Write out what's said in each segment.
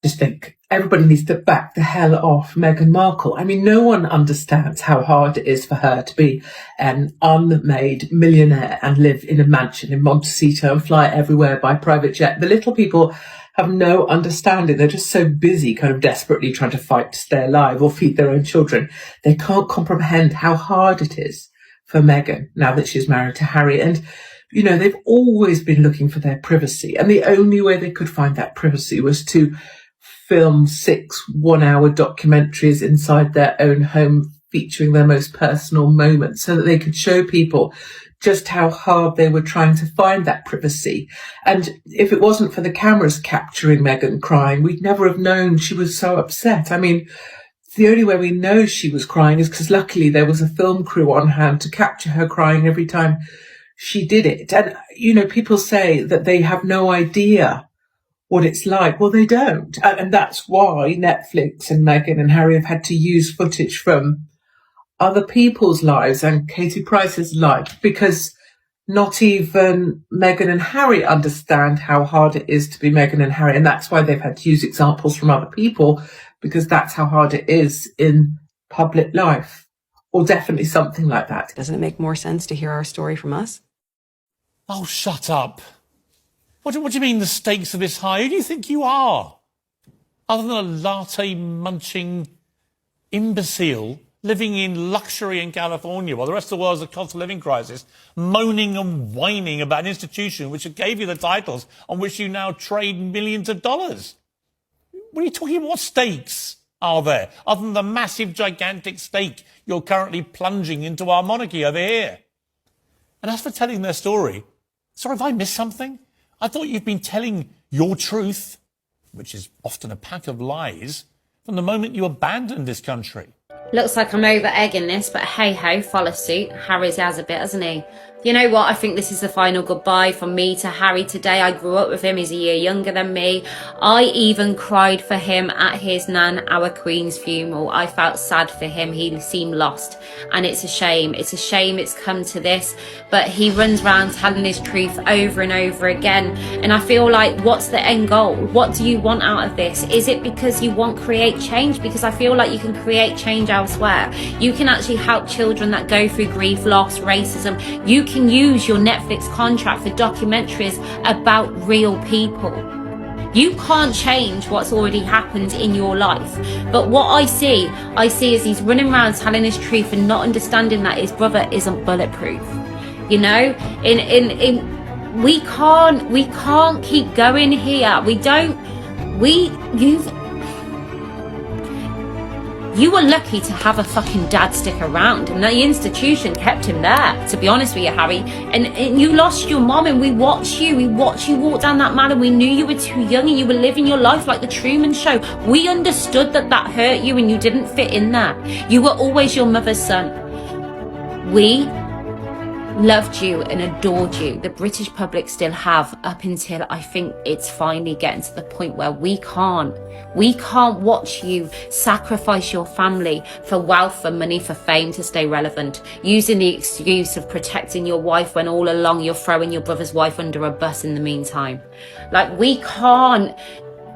Just think, everybody needs to back the hell off Meghan Markle. I mean, no one understands how hard it is for her to be an unmade millionaire and live in a mansion in Montecito and fly everywhere by private jet. The little people have no understanding. They're just so busy kind of desperately trying to fight to stay alive or feed their own children. They can't comprehend how hard it is for Meghan now that she's married to Harry. And, you know, they've always been looking for their privacy. And the only way they could find that privacy was to film 6 one-hour documentaries inside their own home featuring their most personal moments so that they could show people just how hard they were trying to find that privacy. And if it wasn't for the cameras capturing Meghan crying, we'd never have known she was so upset. I mean, the only way we know she was crying is because luckily there was a film crew on hand to capture her crying every time she did it. And, you know, people say that they have no idea what it's like. Well, they don't. And that's why Netflix and Meghan and Harry have had to use footage from other people's lives and Katie Price's life, because not even Meghan and Harry understand how hard it is to be Meghan and Harry. And that's why they've had to use examples from other people, because that's how hard it is in public life, or definitely something like that. Doesn't it make more sense to hear our story from us? Oh, shut up. What do you mean the stakes are this high? Who do you think you are? Other than a latte-munching imbecile living in luxury in California while the rest of the world's a cost of living crisis, moaning and whining about an institution which gave you the titles on which you now trade millions of dollars. What are you talking about? What stakes are there, other than the massive, gigantic stake you're currently plunging into our monarchy over here? And as for telling their story, sorry, have I missed something? I thought you've been telling your truth, which is often a pack of lies, from the moment you abandoned this country. Looks like I'm over egging this, but hey ho, follow suit. Harry's has a bit, hasn't he? You know what? I think this is the final goodbye from me to Harry today. I grew up with him. He's a year younger than me. I even cried for him at his nan, our Queen's funeral. I felt sad for him. He seemed lost. And it's a shame. It's a shame it's come to this. But he runs around telling his truth over and over again. And I feel like, what's the end goal? What do you want out of this? Is it because you want to create change? Because I feel like you can create change elsewhere. You can actually help children that go through grief, loss, racism. You can use your Netflix contract for documentaries about real people. You can't change what's already happened in your life. But what I see is he's running around telling his truth and not understanding that his brother isn't bulletproof. You know, we can't keep going here. You were lucky to have a fucking dad stick around, and the institution kept him there, to be honest with you, Harry. And you lost your mom, and we watched you walk down that mall, and we knew you were too young and you were living your life like the Truman Show. We understood that hurt you and you didn't fit in there. You were always your mother's son. We loved you and adored you. The British public still have, up until I think it's finally getting to the point where we can't watch you sacrifice your family for wealth, for money, for fame, to stay relevant, using the excuse of protecting your wife when all along you're throwing your brother's wife under a bus in the meantime. Like, we can't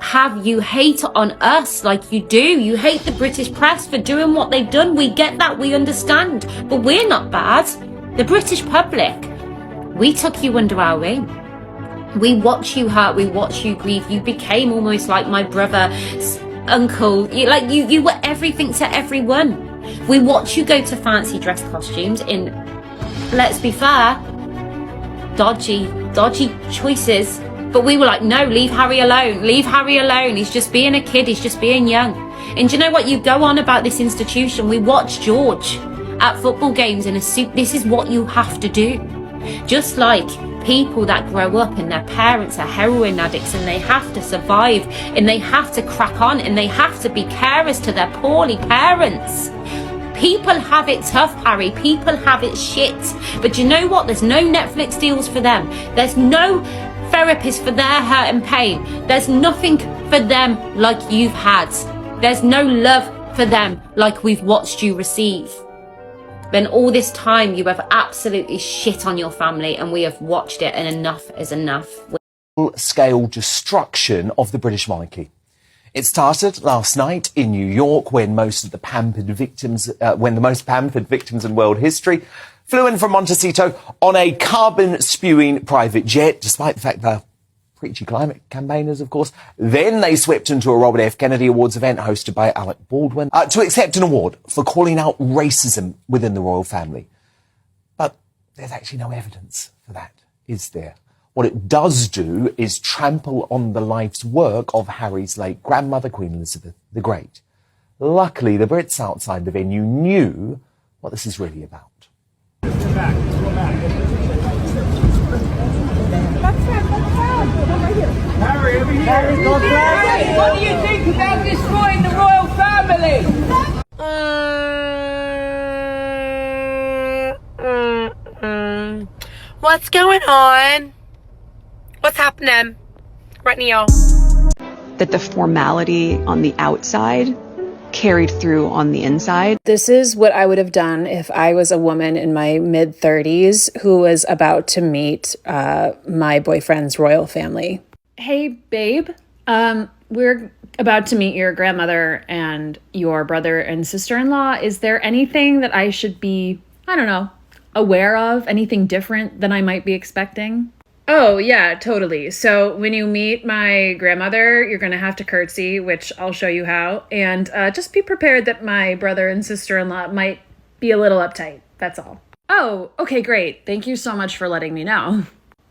have you hate on us like you do. You hate the British press for doing what they've done. We get that, we understand, but we're not bad. The British public, we took you under our wing. We watch you hurt, we watch you grieve. You became almost like my brother, uncle. You were everything to everyone. We watch you go to fancy dress costumes in, let's be fair, dodgy choices. But we were like, no, leave Harry alone. Leave Harry alone. He's just being a kid. He's just being young. And do you know what? You go on about this institution. We watch George at football games in a suit. This is what you have to do. Just like people that grow up and their parents are heroin addicts and they have to survive and they have to crack on and they have to be carers to their poorly parents. People have it tough, Harry. People have it shit. But you know what? There's no Netflix deals for them. There's no therapist for their hurt and pain. There's nothing for them like you've had. There's no love for them like we've watched you receive. Then all this time you have absolutely shit on your family, and we have watched it, and enough is enough. Scale destruction of the British monarchy. It started last night in New York when the most pampered victims in world history flew in from Montecito on a carbon-spewing private jet, despite the fact they're preachy climate campaigners, of course. Then they swept into a Robert F. Kennedy Awards event hosted by Alec Baldwin to accept an award for calling out racism within the royal family. But there's actually no evidence for that, is there? What it does do is trample on the life's work of Harry's late grandmother, Queen Elizabeth the Great. Luckily, the Brits outside the venue knew what this is really about. Harry, over here. Harry, what do you think about destroying the royal family? What's going on? What's happening right now? That the formality on the outside carried through on the inside. This is what I would have done if I was a woman in my mid-30s who was about to meet my boyfriend's royal family. Hey, babe, we're about to meet your grandmother and your brother and sister-in-law. Is there anything that I should be, I don't know, aware of? Anything different than I might be expecting? Oh, yeah, totally. So when you meet my grandmother, you're going to have to curtsy, which I'll show you how. And just be prepared that my brother and sister-in-law might be a little uptight. That's all. Oh, okay, great. Thank you so much for letting me know.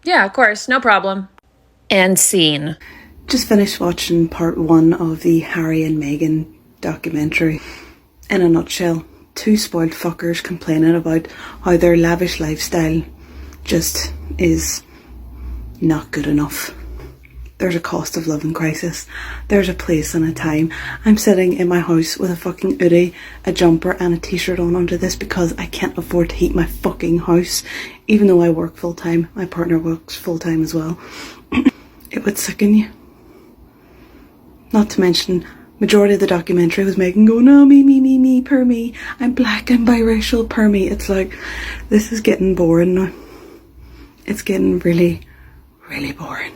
Yeah, of course. No problem. And scene. Just finished watching part 1 of the Harry and Meghan documentary. In a nutshell, 2 spoiled fuckers complaining about how their lavish lifestyle just is not good enough. There's a cost of living crisis. There's a place and a time. I'm sitting in my house with a fucking hoodie, a jumper and a t-shirt on under this because I can't afford to heat my fucking house. Even though I work full time, my partner works full time as well. It would sicken you. Not to mention, majority of the documentary was Meghan going, oh, me, per me. I'm black, I'm biracial, per me. It's like, this is getting boring now. It's getting really boring.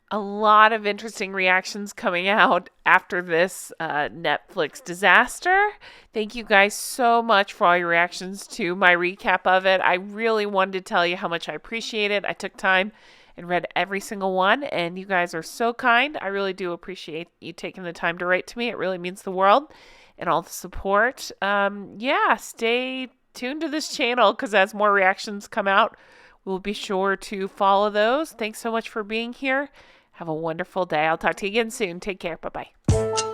A lot of interesting reactions coming out after this Netflix disaster. Thank you guys so much for all your reactions to my recap of it. I really wanted to tell you how much I appreciate it. I took time and read every single one, and you guys are so kind. I really do appreciate you taking the time to write to me. It really means the world, and all the support. Stay tuned to this channel because as more reactions come out, we'll be sure to follow those. Thanks so much for being here. Have a wonderful day. I'll talk to you again soon. Take care. Bye-bye.